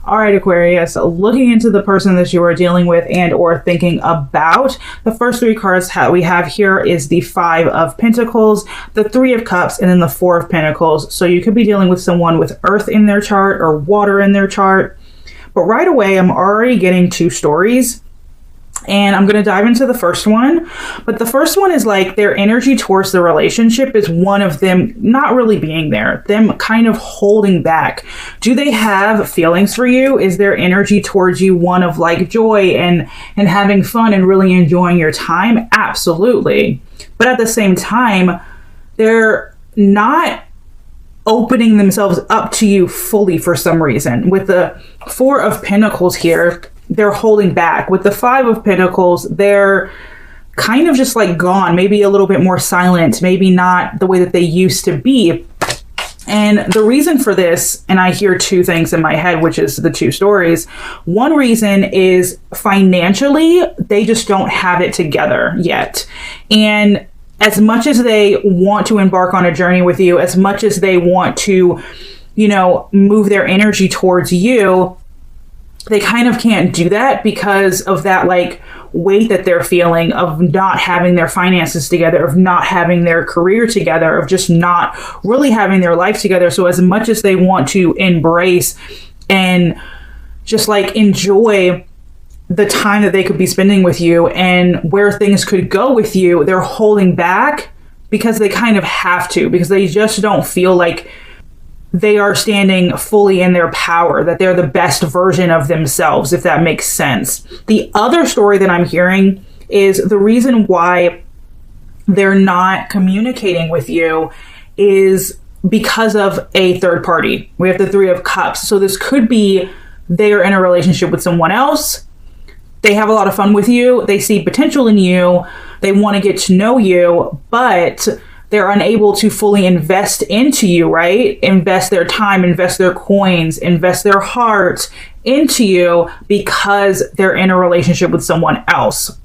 All right, Aquarius, looking into the person that you are dealing with and or thinking about, the first three cards we have here is the Five of Pentacles, the Three of Cups, and then the Four of Pentacles. So you could be dealing with someone with earth in their chart or water in their chart. But right away, I'm already getting two stories. And I'm going to dive into the first one. But the first one is like their energy towards the relationship is one of them not really being there, them kind of holding back. Do they have feelings for you? Is their energy towards you one of like joy and having fun and really enjoying your time? Absolutely. But at the same time, they're not opening themselves up to you fully for some reason. With the Four of Pentacles here, they're holding back. With the Five of Pentacles, they're kind of just like gone, maybe a little bit more silent, maybe not the way that they used to be. And the reason for this, and I hear two things in my head, which is the two stories. One reason is financially, they just don't have it together yet. And as much as they want to embark on a journey with you, as much as they want to, you know, move their energy towards you, they kind of can't do that because of that like weight that they're feeling of not having their finances together, of not having their career together, of just not really having their life together. So as much as they want to embrace and just like enjoy the time that they could be spending with you and where things could go with you, they're holding back because they kind of have to, because they just don't feel like they are standing fully in their power, that they're the best version of themselves, if that makes sense. The other story that I'm hearing is the reason why they're not communicating with you is because of a third party. We have the Three of Cups. So this could be they are in a relationship with someone else. They have a lot of fun with you. They see potential in you. They want to get to know you, but they're unable to fully invest into you, right? Invest their time, invest their coins, invest their heart into you because they're in a relationship with someone else.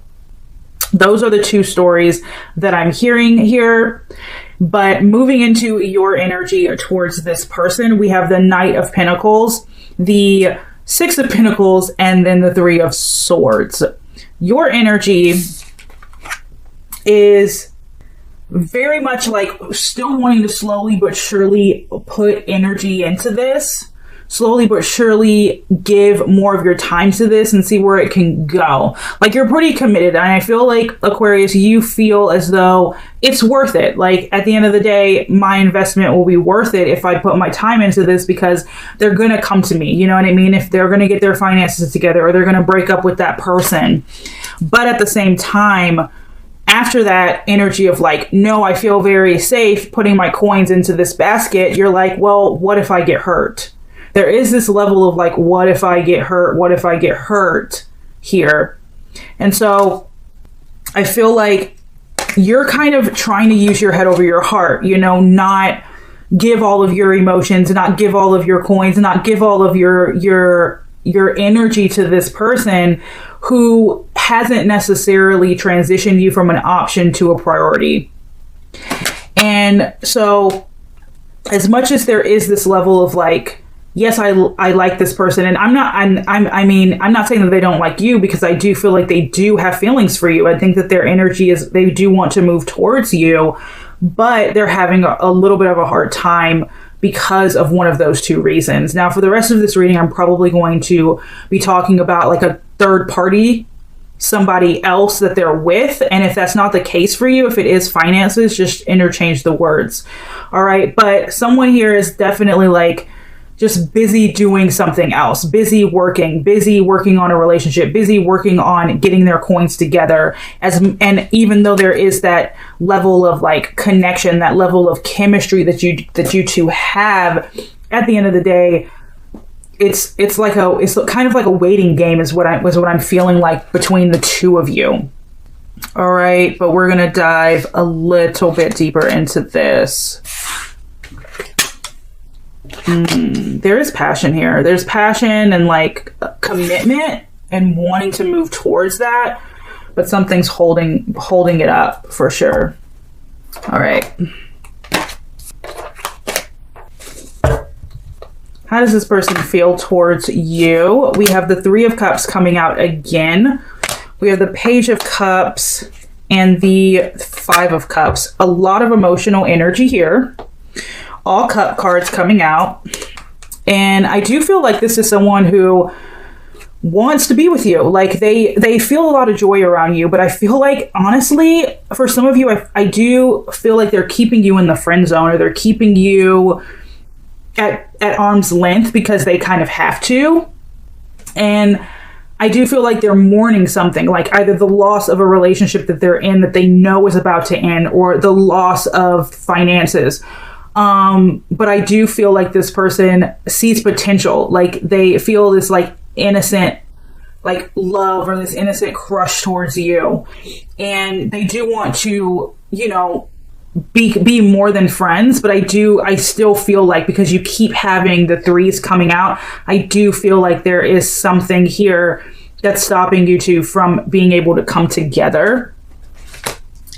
Those are the two stories that I'm hearing here. But moving into your energy towards this person, we have the Knight of Pentacles, the Six of Pentacles, and then the Three of Swords. Your energy is very much like still wanting to slowly but surely put energy into this, slowly but surely give more of your time to this and see where it can go. Like you're pretty committed. And I feel like Aquarius, you feel as though it's worth it. Like at the end of the day, my investment will be worth it if I put my time into this because they're going to come to me. You know what I mean? If they're going to get their finances together or they're going to break up with that person. But at the same time, after that energy of like, no, I feel very safe putting my coins into this basket, you're like, well, what if I get hurt? There is this level of like, what if I get hurt? What if I get hurt here? And so I feel like you're kind of trying to use your head over your heart, you know, not give all of your emotions, not give all of your coins, not give all of your energy to this person who hasn't necessarily transitioned you from an option to a priority. And so as much as there is this level of like, yes, I like this person, and I'm not saying that they don't like you, because I do feel like they do have feelings for you. I think that their energy is, they do want to move towards you, but they're having a little bit of a hard time because of one of those two reasons. Now, for the rest of this reading, I'm probably going to be talking about like a third party, somebody else that they're with. And if that's not the case for you, if it is finances, just interchange the words. All right. But someone here is definitely like just busy doing something else, busy working on a relationship, busy working on getting their coins together. And even though there is that level of like connection, that level of chemistry that you two have, at the end of the day, it's kind of like a waiting game is what I'm feeling like between the two of you. All right, but we're gonna dive a little bit deeper into this. There is passion here. There's passion and like commitment and wanting to move towards that, but something's holding it up for sure. All right. How does this person feel towards you? We have the Three of Cups coming out again. We have the Page of Cups and the Five of Cups. A lot of emotional energy here. All cup cards coming out. And I do feel like this is someone who wants to be with you. Like they feel a lot of joy around you, but I feel like, honestly, for some of you, I do feel like they're keeping you in the friend zone, or they're keeping you at arm's length because they kind of have to. And I do feel like they're mourning something, like either the loss of a relationship that they're in that they know is about to end, or the loss of finances. But I do feel like this person sees potential. Like they feel this like innocent like love, or this innocent crush towards you. And they do want to, you know, be more than friends. But I still feel like, because you keep having the threes coming out, I do feel like there is something here that's stopping you two from being able to come together,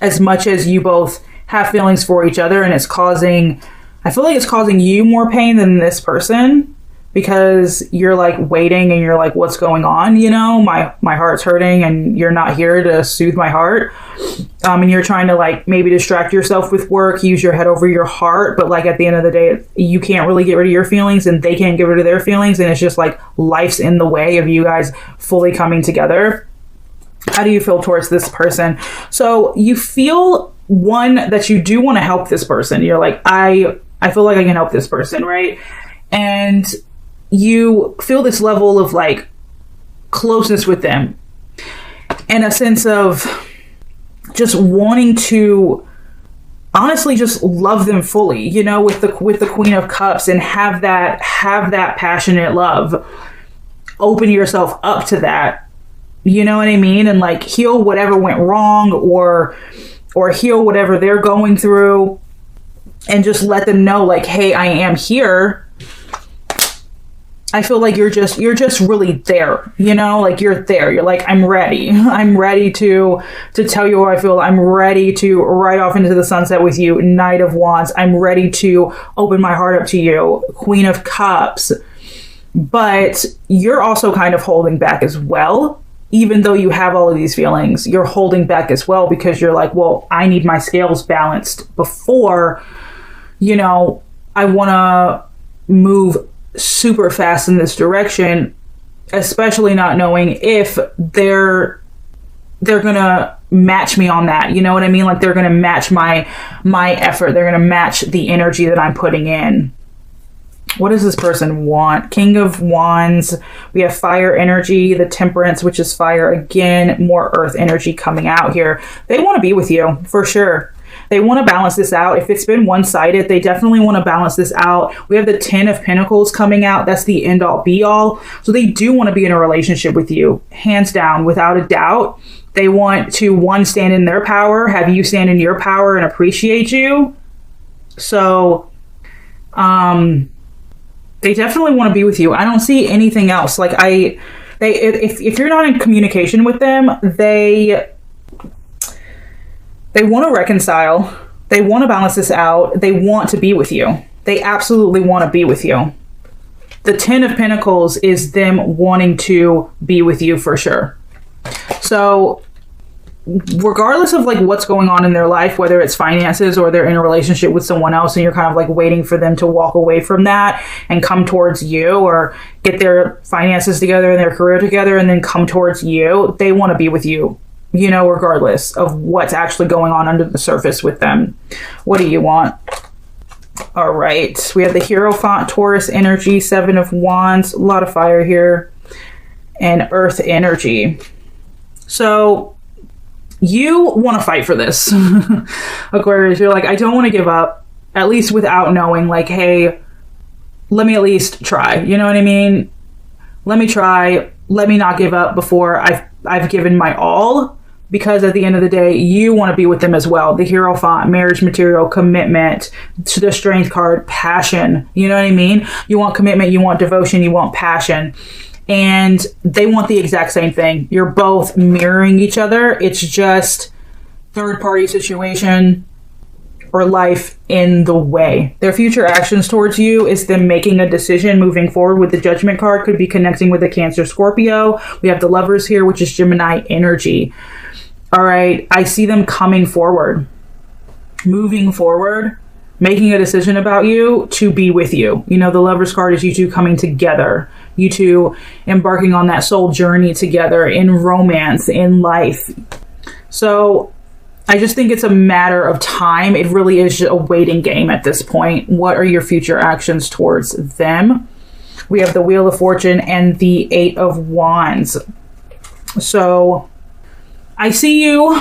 as much as you both have feelings for each other. And I feel like it's causing you more pain than this person, because you're like waiting and you're like, what's going on? You know, my heart's hurting and you're not here to soothe my heart. And you're trying to like maybe distract yourself with work, use your head over your heart. But like at the end of the day, you can't really get rid of your feelings and they can't get rid of their feelings. And it's just like life's in the way of you guys fully coming together. How do you feel towards this person? So you feel, one, that you do want to help this person. You're like, I feel like I can help this person, right? And you feel this level of like closeness with them, and a sense of just wanting to honestly just love them fully, you know, with the Queen of Cups, and have that passionate love. Open yourself up to that, you know what I mean? And like heal whatever went wrong, or heal whatever they're going through, and just let them know like, hey, I am here. I feel like you're just really there, you know, like you're there. You're like, I'm ready to tell you how I feel. I'm ready to ride off into the sunset with you. Knight of Wands. I'm ready to open my heart up to you. Queen of Cups. But you're also kind of holding back as well. Even though you have all of these feelings, you're holding back as well, because you're like, well, I need my scales balanced before, you know, I want to move super fast in this direction, especially not knowing if they're gonna match me on that, you know what I mean? Like they're gonna match my effort, they're gonna match the energy that I'm putting in. What does this person want? King of Wands. We have fire energy, the Temperance, which is fire again, more earth energy coming out here. They want to be with you for sure. They want to balance this out. If it's been one-sided, they definitely want to balance this out. We have the Ten of Pentacles coming out. That's the end-all, be-all. So they do want to be in a relationship with you, hands down, without a doubt. They want to, one, stand in their power, have you stand in your power and appreciate you. So, they definitely want to be with you. I don't see anything else. Like if you're not in communication with them, they want to reconcile. They want to balance this out. They want to be with you. They absolutely want to be with you. The Ten of Pentacles is them wanting to be with you for sure. So regardless of like what's going on in their life, whether it's finances or they're in a relationship with someone else and you're kind of like waiting for them to walk away from that and come towards you, or get their finances together and their career together and then come towards you, they want to be with you, you know, regardless of what's actually going on under the surface with them. What do you want? All right. We have the Hierophant, Taurus energy, Seven of Wands, a lot of fire here, and earth energy. So you want to fight for this, Aquarius. You're like, I don't want to give up, at least without knowing, like, hey, let me at least try. You know what I mean? Let me try. Let me not give up before I've given my all, because at the end of the day, you want to be with them as well. The Hierophant, marriage material, commitment, to the Strength card, passion. You know what I mean? You want commitment, you want devotion, you want passion. And they want the exact same thing. You're both mirroring each other. It's just third party situation, or life in the way. Their future actions towards you is them making a decision moving forward with the Judgment card. Could be connecting with a Cancer, Scorpio. We have the Lovers here, which is Gemini energy. All right. I see them coming forward, moving forward, making a decision about you to be with you. You know, the Lovers card is you two coming together, you two embarking on that soul journey together in romance, in life. So I just think it's a matter of time. It really is a waiting game at this point. What are your future actions towards them? We have the Wheel of Fortune and the 8 of Wands. So I see you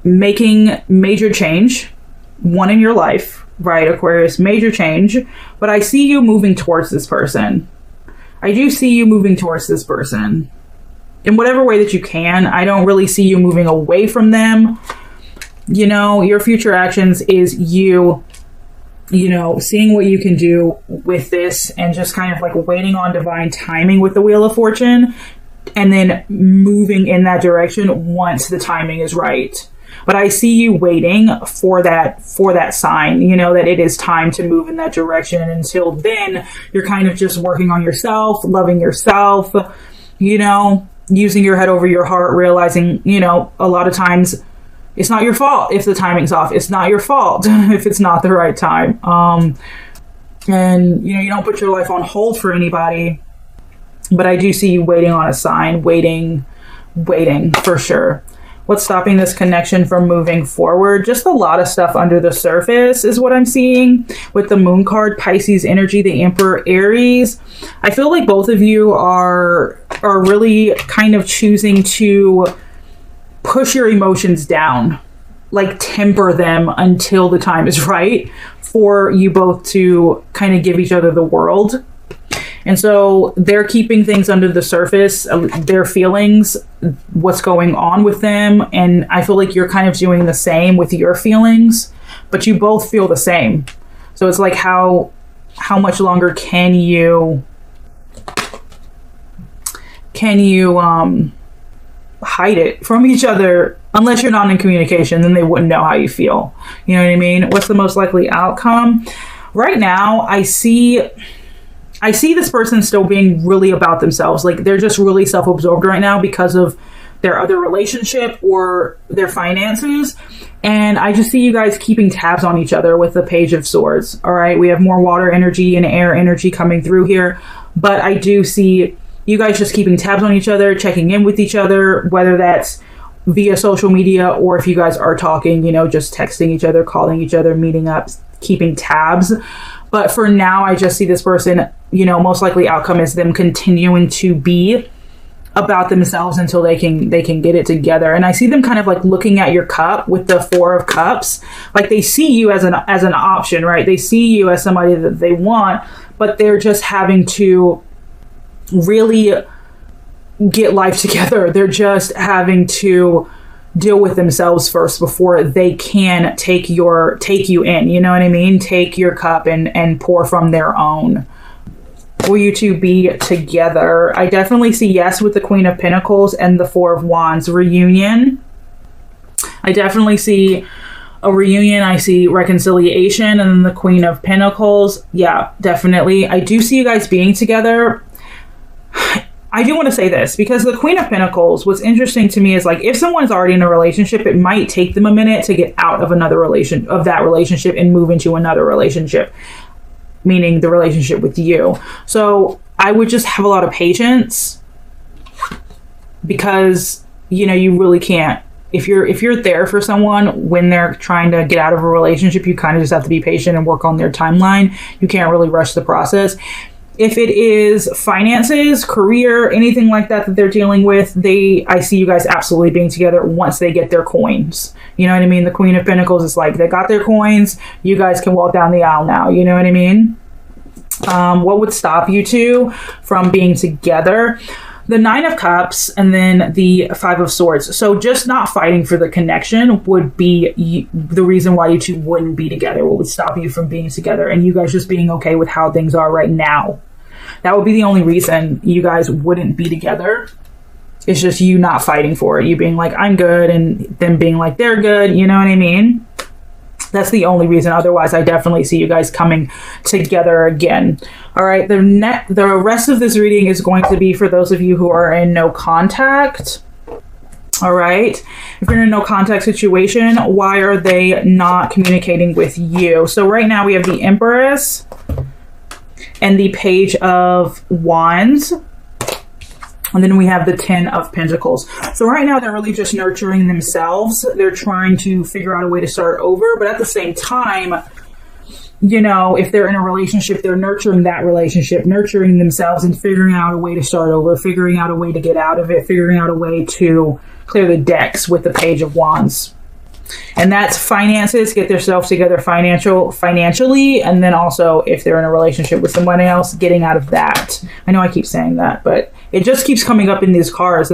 making major change, one in your life, right, Aquarius? Major change. But I see you moving towards this person. I do see you moving towards this person in whatever way that you can. I don't really see you moving away from them. You know, your future actions is you know, seeing what you can do with this and just kind of like waiting on divine timing with the Wheel of Fortune and then moving in that direction once the timing is right. But I see you waiting for that sign, you know, that it is time to move in that direction. And until then, you're kind of just working on yourself, loving yourself, you know, using your head over your heart, realizing, you know, a lot of times it's not your fault if the timing's off. It's not your fault if it's not the right time. And, you know, you don't put your life on hold for anybody. But I do see you waiting on a sign, waiting for sure. What's stopping this connection from moving forward? Just a lot of stuff under the surface is what I'm seeing with the Moon card, Pisces energy, the Emperor, Aries. I feel like both of you are really kind of choosing to push your emotions down, like temper them until the time is right for you both to kind of give each other the world. And so they're keeping things under the surface, their feelings, what's going on with them. And I feel like you're kind of doing the same with your feelings, but you both feel the same. So it's like, how much longer can you hide it from each other? Unless you're not in communication, then they wouldn't know how you feel. You know what I mean? What's the most likely outcome? Right now, I see this person still being really about themselves. Like they're just really self-absorbed right now because of their other relationship or their finances. And I just see you guys keeping tabs on each other with the Page of Swords. All right. We have more water energy and air energy coming through here. But I do see you guys just keeping tabs on each other, checking in with each other, whether that's via social media or if you guys are talking, you know, just texting each other, calling each other, meeting up, keeping tabs. But for now, I just see this person, you know, most likely outcome is them continuing to be about themselves until they can get it together. And I see them kind of like looking at your cup with the 4 of Cups. Like they see you as an option, right? They see you as somebody that they want, but they're just having to really get life together. They're just having to deal with themselves first before they can take you in, you know what I mean? Take your cup and pour from their own. Will you two be together? I definitely see yes with the Queen of Pentacles and the 4 of Wands. Reunion. I definitely see a reunion. I see reconciliation. And then the Queen of Pentacles. Yeah, definitely. I do see you guys being together. I do want to say this because the Queen of Pentacles, what's interesting to me is like if someone's already in a relationship, it might take them a minute to get out of that relationship and move into another relationship, meaning the relationship with you. So I would just have a lot of patience because, you know, you really can't. If you're there for someone when they're trying to get out of a relationship, you kind of just have to be patient and work on their timeline. You can't really rush the process. If it is finances, career, anything like that they're dealing with, I see you guys absolutely being together once they get their coins. You know what I mean? The Queen of Pentacles is like, they got their coins. You guys can walk down the aisle now. You know what I mean? What would stop you two from being together? The 9 of Cups and then the 5 of Swords. So just not fighting for the connection would be the reason why you two wouldn't be together. What would stop you from being together and you guys just being okay with how things are right now. That would be the only reason you guys wouldn't be together. It's just you not fighting for it. You being like, I'm good, and them being like, they're good. You know what I mean? That's the only reason. Otherwise, I definitely see you guys coming together again. All right, the rest of this reading is going to be for those of you who are in no contact. All right, if you're in a no contact situation, why are they not communicating with you? So right now we have the Empress and the Page of Wands. And then we have the 10 of Pentacles. So right now they're really just nurturing themselves. They're trying to figure out a way to start over. But at the same time, you know, if they're in a relationship, they're nurturing that relationship, nurturing themselves and figuring out a way to start over, figuring out a way to get out of it, figuring out a way to clear the decks with the Page of Wands. And that's finances, get themselves together financially, and then also if they're in a relationship with someone else, getting out of that. I know I keep saying that, but it just keeps coming up in these cards.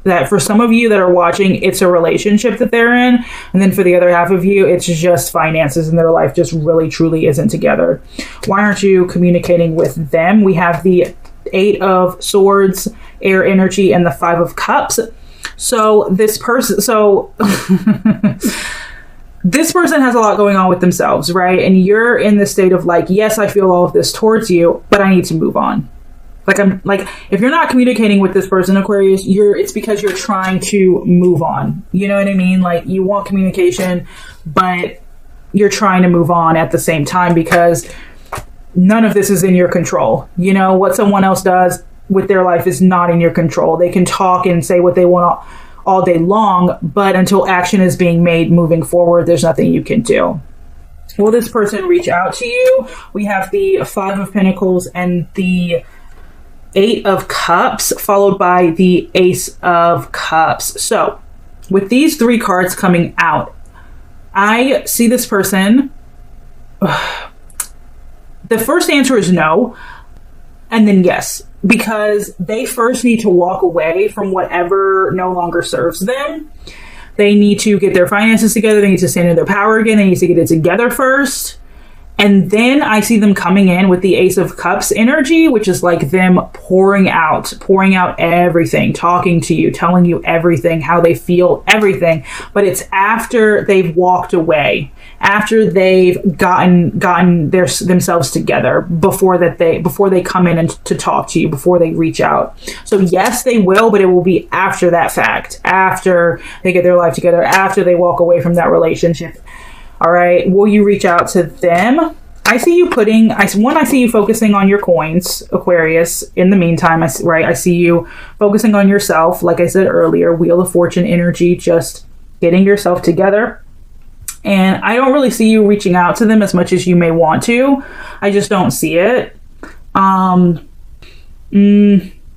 That for some of you that are watching, it's a relationship that they're in, and then for the other half of you, it's just finances and their life just really truly isn't together. Why aren't you communicating with them? We have the 8 of Swords, air energy, and the 5 of Cups. So this person, this person has a lot going on with themselves, right? And you're in the state of like, yes, I feel all of this towards you, but I need to move on. If you're not communicating with this person, Aquarius, it's because you're trying to move on. You know what I mean? Like, you want communication, but you're trying to move on at the same time because none of this is in your control. You know, what someone else does with their life is not in your control. They can talk and say what they want all day long, but until action is being made moving forward, there's nothing you can do. Will this person reach out to you? We have the 5 of Pentacles and the 8 of Cups, followed by the Ace of Cups. So with these 3 cards coming out, I see this person. The first answer is no, and then yes, because they first need to walk away from whatever no longer serves them. They need to get their finances together. They need to stand in their power again. They need to get it together first. And then I see them coming in with the Ace of Cups energy, which is like them pouring out everything, talking to you, telling you everything, how they feel, everything. But it's after they've walked away, after they've gotten themselves together, before they come in and to talk to you, before they reach out. So yes, they will, but it will be after that fact, after they get their life together, after they walk away from that relationship. All right. Will you reach out to them? I see you I see you focusing on your coins, Aquarius. In the meantime, I see you focusing on yourself. Like I said earlier, Wheel of Fortune energy, just getting yourself together. And I don't really see you reaching out to them as much as you may want to. I just don't see it.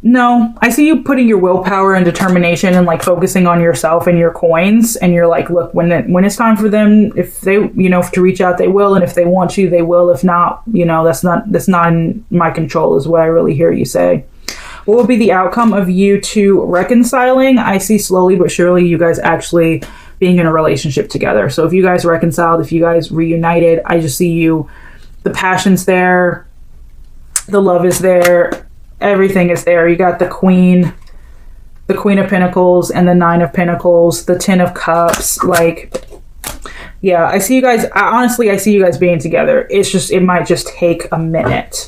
No, I see you putting your willpower and determination and like focusing on yourself and your coins. And you're like, look, when it's time for them, if they, to reach out, they will. And if they want to, they will. If not, that's not in my control is what I really hear you say. What will be the outcome of you two reconciling? I see slowly but surely you guys actually being in a relationship together. So if you guys reconciled, if you guys reunited, I just see you, the passion's there, the love is there, everything is there. You got the Queen of Pentacles and the 9 of Pentacles, the 10 of Cups. Like, yeah, I see you guys, honestly, I see you guys being together. It's just, it might just take a minute.